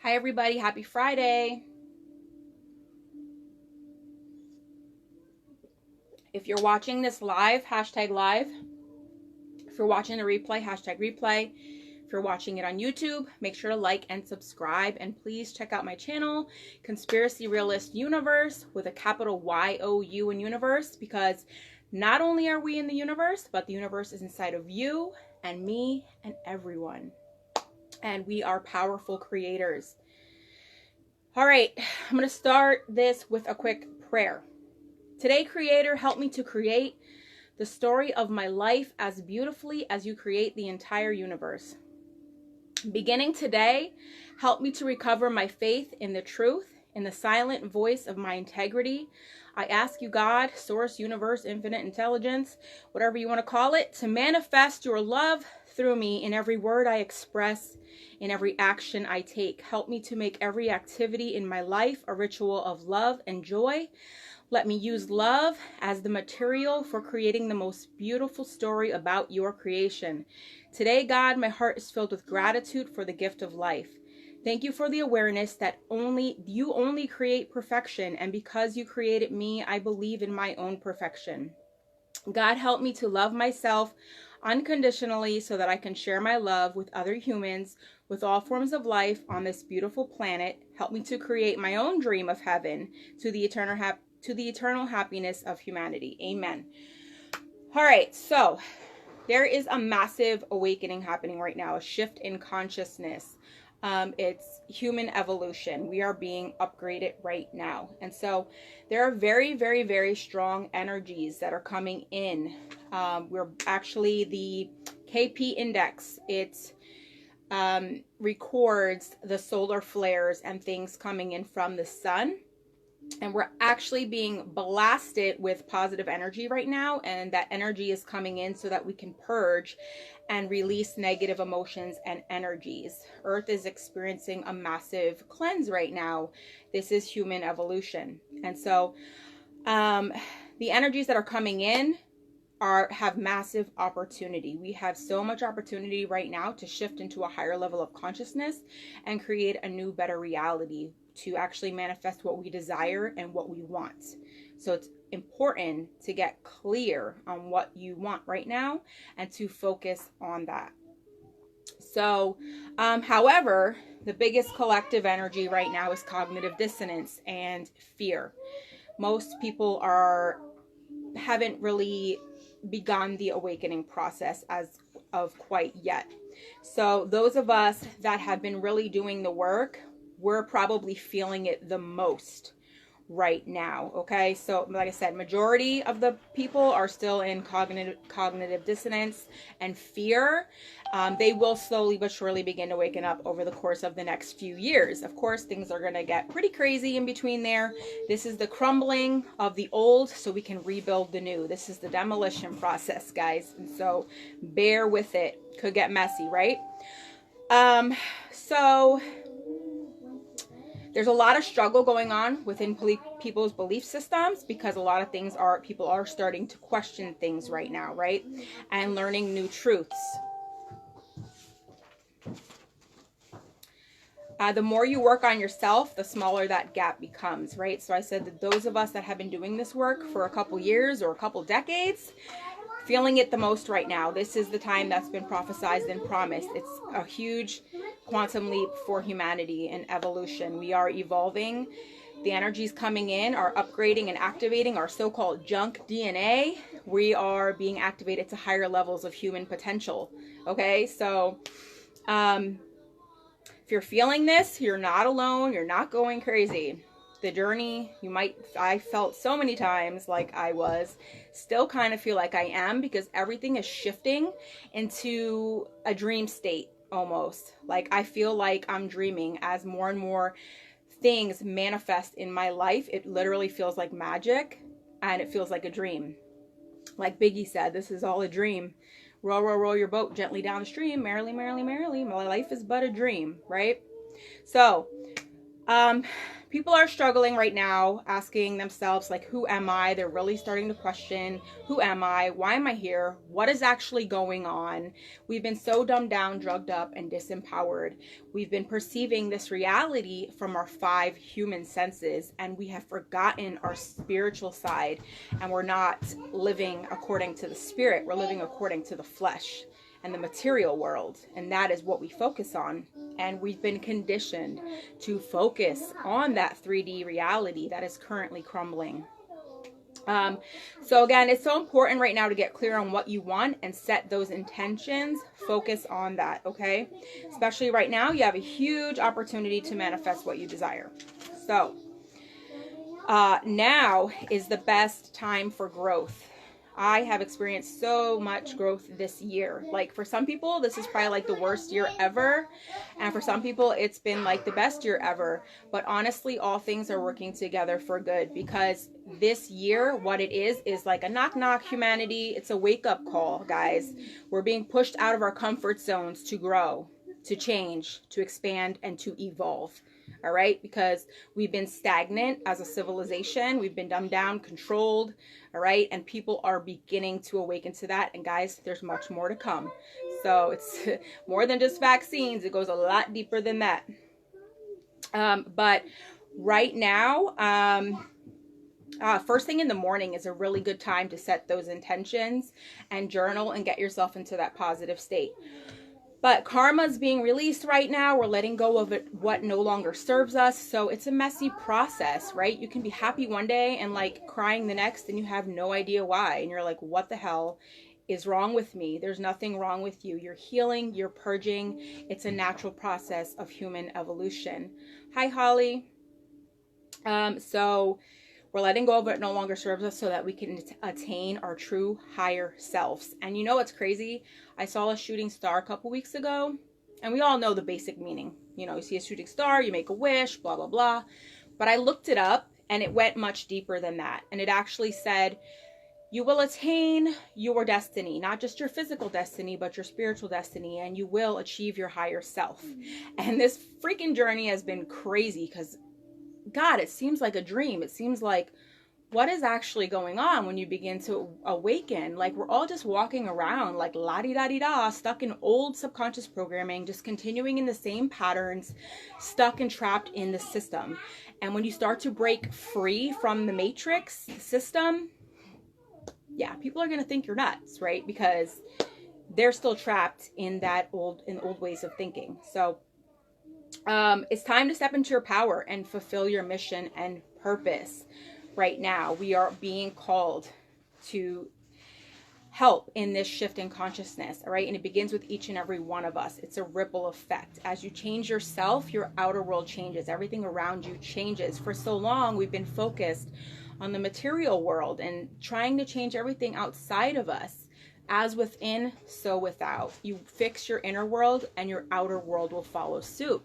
Hi, everybody. Happy Friday. If you're watching this live, hashtag live. If you're watching the replay, hashtag replay. If you're watching it on YouTube, make sure to like and subscribe. And please check out my channel, Conspiracy Realist Universe, with a capital Y-O-U in universe, because not only are we in the universe, but the universe is inside of you and me and everyone. And we are powerful creators. All right, I'm going to start this with a quick prayer. Today, Creator, help me to create the story of my life as beautifully as you create the entire universe. Beginning today, help me to recover my faith in the truth, in the silent voice of my integrity. I ask you, God, Source, Universe, Infinite Intelligence, whatever you want to call it, to manifest your love through me in every word I express, in every action I take. Help me to make every activity in my life a ritual of love and joy. Let me use love as the material for creating the most beautiful story about your creation. Today, God, my heart is filled with gratitude for the gift of life. Thank you for the awareness that you only create perfection, and because you created me, I believe in my own perfection. God, help me to love myself unconditionally so that I can share my love with other humans, with all forms of life on this beautiful planet. Help me to create my own dream of heaven to the eternal happiness of humanity. Amen. All right, so there is a massive awakening happening right now, a shift in consciousness. It's human evolution. We are being upgraded right now. And so there are very, very, very strong energies that are coming in. We're actually the KP index. It records the solar flares and things coming in from the sun. And we're actually being blasted with positive energy right now. And that energy is coming in so that we can purge and release negative emotions and energies. Earth is experiencing a massive cleanse right now. This is human evolution. And so the energies that are coming in have massive opportunity. We have so much opportunity right now to shift into a higher level of consciousness and create a new, better reality, to actually manifest what we desire and what we want. So it's important to get clear on what you want right now and to focus on that. So, however, the biggest collective energy right now is cognitive dissonance and fear. Most people haven't really begun the awakening process as of quite yet. So those of us that have been really doing the work, we're probably feeling it the most right now. Okay, so like I said, majority of the people are still in cognitive dissonance and fear. They will slowly but surely begin to waken up over the course of the next few years. Of course, things are going to get pretty crazy in between there. This is the crumbling of the old so we can rebuild the new. This is the demolition process, guys. And so bear with it. Could get messy, right? So there's a lot of struggle going on within people's belief systems, because a lot of things people are starting to question things right now, right? And learning new truths. The more you work on yourself, the smaller that gap becomes, right? So I said that those of us that have been doing this work for a couple years or a couple decades, feeling it the most right now. This is the time that's been prophesized and promised. It's a huge quantum leap for humanity and evolution. We are evolving. The energies coming in are upgrading and activating our so-called junk DNA. We are being activated to higher levels of human potential. Okay, so if you're feeling this, you're not alone. You're not going crazy. The journey, I felt so many times like I was, still kind of feel like I am, because everything is shifting into a dream state almost. Like I feel like I'm dreaming as more and more things manifest in my life. It literally feels like magic, and it feels like a dream. Like Biggie said, this is all a dream. Row, row, row your boat gently down the stream. Merrily, merrily, merrily. My life is but a dream, right? So, people are struggling right now, asking themselves, like, who am I? They're really starting to question, who am I? Why am I here? What is actually going on? We've been so dumbed down, drugged up, and disempowered. We've been perceiving this reality from our 5 human senses, and we have forgotten our spiritual side, and we're not living according to the spirit. We're living according to the flesh and the material world, and that is what we focus on. And we've been conditioned to focus on that 3D reality that is currently crumbling. So again, it's so important right now to get clear on what you want and set those intentions. Focus on that, okay? Especially right now, you have a huge opportunity to manifest what you desire. So now is the best time for growth. I have experienced so much growth this year. Like, for some people, this is probably like the worst year ever. And for some people, it's been like the best year ever. But honestly, all things are working together for good, because this year, what it is like a knock knock, humanity. It's a wake up call, guys. We're being pushed out of our comfort zones to grow, to change, to expand, and to evolve. All right, because we've been stagnant as a civilization. We've been dumbed down, controlled. All right, and people are beginning to awaken to that. And guys, there's much more to come. So it's more than just vaccines. It goes a lot deeper than that. But right now, first thing in the morning is a really good time to set those intentions and journal and get yourself into that positive state. But karma is being released right now. We're letting go of it, what no longer serves us. So it's a messy process, right? You can be happy one day and like crying the next, and you have no idea why. And you're like, what the hell is wrong with me? There's nothing wrong with you. You're healing, you're purging. It's a natural process of human evolution. Hi, Holly. So we're letting go of what no longer serves us so that we can attain our true higher selves. And you know what's crazy? I saw a shooting star a couple weeks ago, and we all know the basic meaning. You know, you see a shooting star, you make a wish, blah, blah, blah. But I looked it up, and it went much deeper than that. And it actually said, you will attain your destiny, not just your physical destiny, but your spiritual destiny, and you will achieve your higher self. And this freaking journey has been crazy, because God, it seems like a dream. It seems like, what is actually going on when you begin to awaken? Like, we're all just walking around like la-di-da-di-da, stuck in old subconscious programming, just continuing in the same patterns, stuck and trapped in the system. And when you start to break free from the matrix system, yeah, people are going to think you're nuts, right? Because they're still trapped in that old ways of thinking. So it's time to step into your power and fulfill your mission and purpose. Right now, we are being called to help in this shift in consciousness, all right? And it begins with each and every one of us. It's a ripple effect. As you change yourself, your outer world changes. Everything around you changes. For so long, we've been focused on the material world and trying to change everything outside of us. As within, so without. You fix your inner world, and your outer world will follow suit.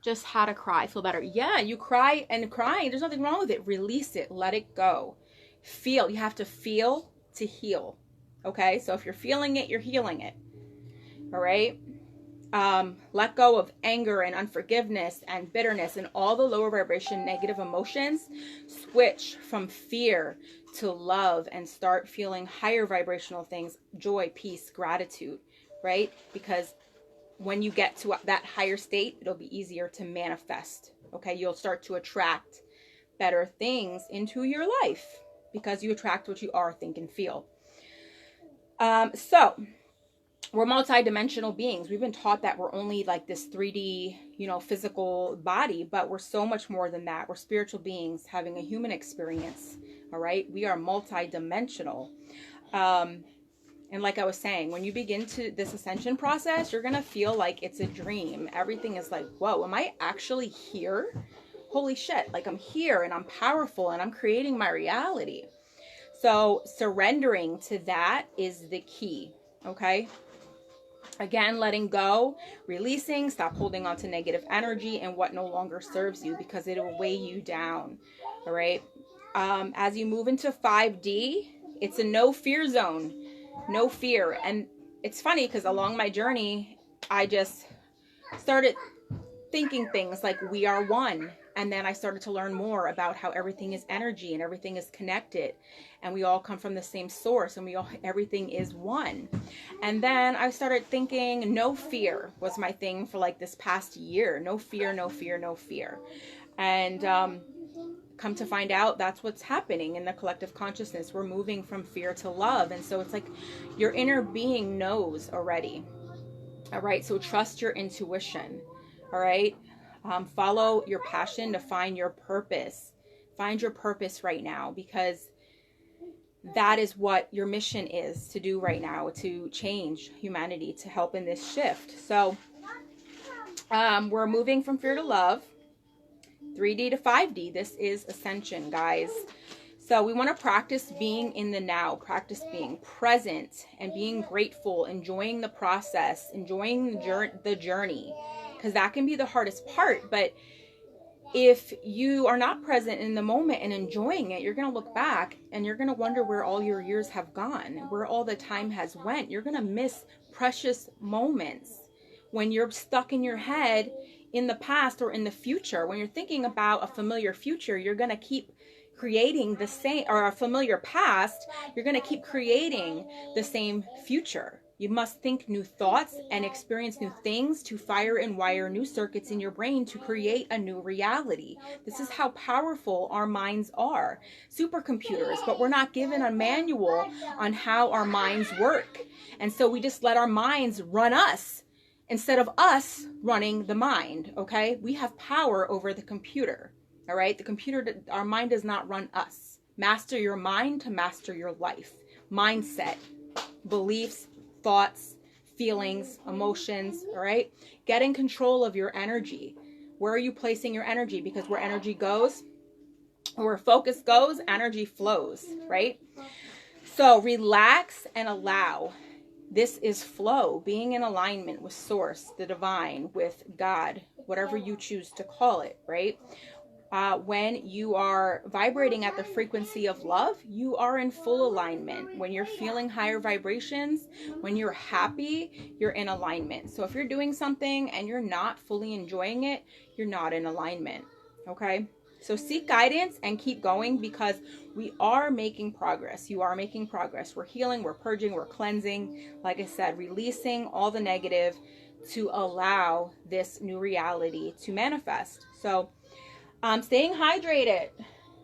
Just had to cry, feel better. Yeah, you cry, and crying, there's nothing wrong with it. Release it, let it go. Feel, you have to feel to heal. Okay, so if you're feeling it, you're healing it. All right. Let go of anger and unforgiveness and bitterness and all the lower vibration negative emotions. Switch from fear to love and start feeling higher vibrational things, joy, peace, gratitude, right? Because when you get to that higher state, it'll be easier to manifest. Okay, you'll start to attract better things into your life because you attract what you are, think, and feel. So we're multidimensional beings. We've been taught that we're only like this 3D, physical body, but we're so much more than that. We're spiritual beings having a human experience. All right, we are multidimensional. And like I was saying, when you begin to this ascension process, you're going to feel like it's a dream. Everything is like, whoa, am I actually here? Holy shit, like I'm here and I'm powerful and I'm creating my reality. So surrendering to that is the key, okay? Again, letting go, releasing, stop holding on to negative energy and what no longer serves you because it will weigh you down, all right? As you move into 5D, it's a no fear zone. No fear. And it's funny because along my journey, I just started thinking things like we are one. And then I started to learn more about how everything is energy and everything is connected, and we all come from the same source, and everything is one. And then I started thinking no fear was my thing for like this past year. No fear, no fear, no fear. And come to find out, that's what's happening in the collective consciousness. We're moving from fear to love. And so it's like your inner being knows already. All right. So trust your intuition. All right. Follow your passion to find your purpose. Find your purpose right now, because that is what your mission is to do right now, to change humanity, to help in this shift. So we're moving from fear to love, 3D to 5D. This is Ascension, guys. So we want to practice being in the now, practice being present and being grateful, enjoying the process, enjoying the journey, because that can be the hardest part. But if you are not present in the moment and enjoying it, you're going to look back and you're going to wonder where all your years have gone, where all the time has went. You're going to miss precious moments when you're stuck in your head in the past or in the future. When you're thinking about a familiar future, you're going to keep creating the same, or a familiar past, you're going to keep creating the same future. You must think new thoughts and experience new things to fire and wire new circuits in your brain to create a new reality. This is how powerful our minds are. Supercomputers, but we're not given a manual on how our minds work. And so we just let our minds run us instead of us running the mind, okay? We have power over the computer, all right? The computer, our mind does not run us. Master your mind to master your life. Mindset, beliefs, thoughts, feelings, emotions, all right? Get in control of your energy. Where are you placing your energy? Because where energy goes, where focus goes, energy flows, right? So relax and allow. This is flow, being in alignment with source, the divine, with God, whatever you choose to call it, right? When you are vibrating at the frequency of love, you are in full alignment. When you're feeling higher vibrations, when you're happy, you're in alignment. So if you're doing something and you're not fully enjoying it, you're not in alignment, okay? So seek guidance and keep going, because we are making progress. You are making progress. We're healing, we're purging, we're cleansing. Like I said, releasing all the negative to allow this new reality to manifest. So staying hydrated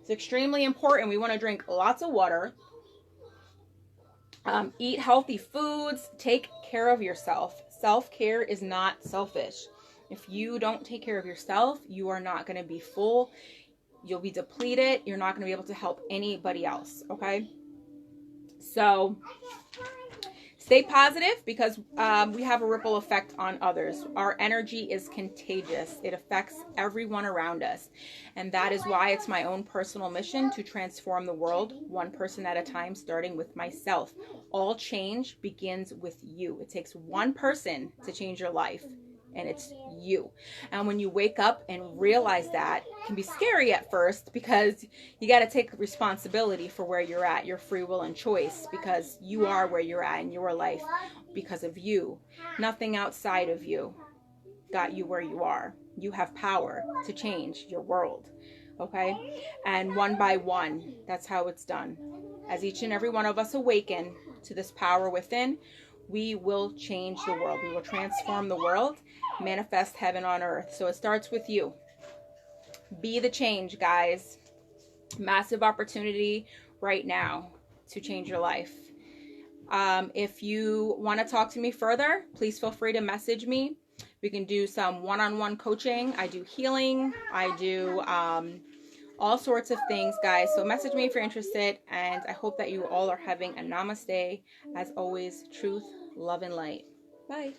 is extremely important. We want to drink lots of water, eat healthy foods, take care of yourself. Self-care is not selfish. If you don't take care of yourself, you are not going to be full. You'll be depleted. You're not going to be able to help anybody else, okay? So stay positive, because we have a ripple effect on others. Our energy is contagious. It affects everyone around us. And that is why it's my own personal mission to transform the world, one person at a time, starting with myself. All change begins with you. It takes one person to change your life, and it's you. And when you wake up and realize that, it can be scary at first, because you got to take responsibility for where you're at, your free will and choice, because you are where you're at in your life because of you. Nothing outside of you got you where you are. You have power to change your world, okay? And one by one, that's how it's done. As each and every one of us awaken to this power within, we will change the world. We will transform the world, manifest heaven on earth. So it starts with you. Be the change, guys. Massive opportunity right now to change your life. If you want to talk to me further, please feel free to message me. We can do some one-on-one coaching. I do healing. I do all sorts of things, guys. So message me if you're interested. And I hope that you all are having a namaste. As always, truth, love, and light. Bye.